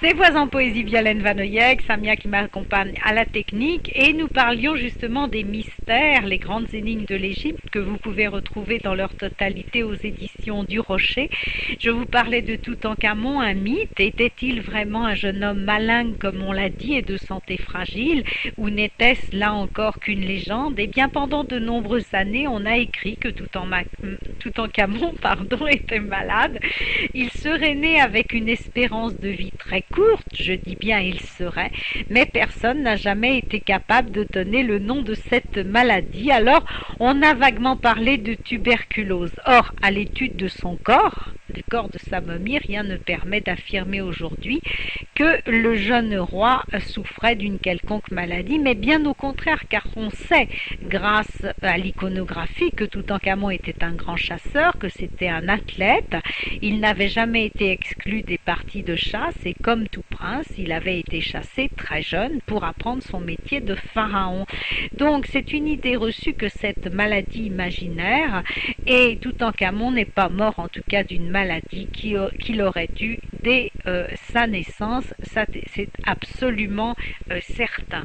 Des voix en poésie, Violaine Vanoyek, Samia qui m'accompagne à la technique, et nous parlions justement des mystères, les grandes énigmes de l'Égypte que vous pouvez retrouver dans leur totalité aux éditions du Rocher. Je vous parlais de Toutankhamon, un mythe. Était-il vraiment un jeune homme malin, comme on l'a dit, et de santé fragile, ou n'était-ce là encore qu'une légende? Eh bien, pendant de nombreuses années, on a écrit que Toutankhamon était malade. Il serait né avec une espérance de vie très courte, je dis bien il serait, mais personne n'a jamais été capable de donner le nom de cette maladie. Alors, on a vaguement parlé de tuberculose. Or, à l'étude de son corps, du corps de sa momie, rien ne permet d'affirmer aujourd'hui que le jeune roi souffrait d'une quelconque maladie, mais bien au contraire, car on sait, grâce à l'iconographie, que Toutankhamon était un grand chasseur, que c'était un athlète. Il n'avait jamais été exclu des parties de chasse, et comme tout prince, il avait été chassé très jeune pour apprendre son métier de pharaon. Donc c'est une idée reçue que cette maladie imaginaire, et Toutankhamon n'est pas mort en tout cas d'une maladie qu'il aurait eue dès sa naissance, ça c'est absolument certain.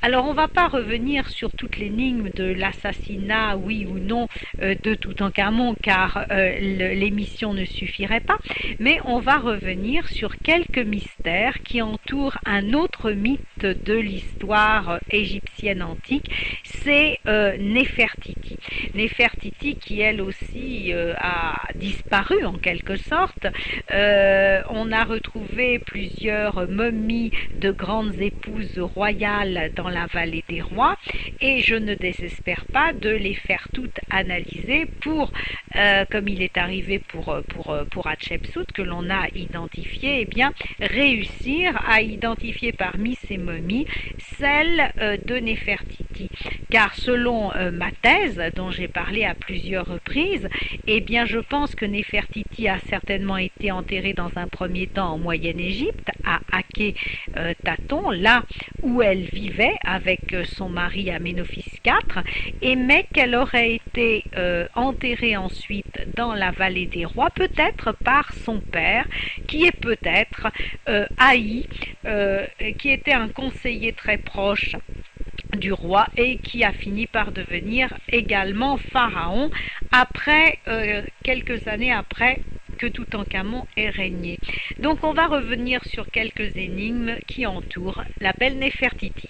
Alors on ne va pas revenir sur toute l'énigme de l'assassinat, oui ou non, de Toutankhamon, car l'émission ne suffirait pas, mais on va revenir sur quelques mystères qui entourent un autre mythe de l'histoire égyptienne antique, c'est Néfertiti. Néfertiti qui elle aussi a disparu en quelque sorte. On a retrouvé plusieurs momies de grandes épouses royales dans la vallée des rois, et je ne désespère pas de les faire toutes analyser pour, comme il est arrivé pour Hatshepsut, que l'on a identifié, eh bien, réussir à identifier parmi ces momies celle de Néfertiti. Car selon ma thèse, dont j'ai parlé à plusieurs reprises, eh bien, je pense que Néfertiti a certainement été enterrée dans un premier temps en Moyenne-Égypte, à Aké-Taton, là où elle vivait avec son mari Aménophis IV, et mais qu'elle aurait été enterrée ensuite dans la vallée des rois, peut-être par son père, qui est peut-être Haï, qui était un conseiller très proche du roi et qui a fini par devenir également pharaon après quelques années après que Toutankhamon ait régné. Donc on va revenir sur quelques énigmes qui entourent la belle Néfertiti.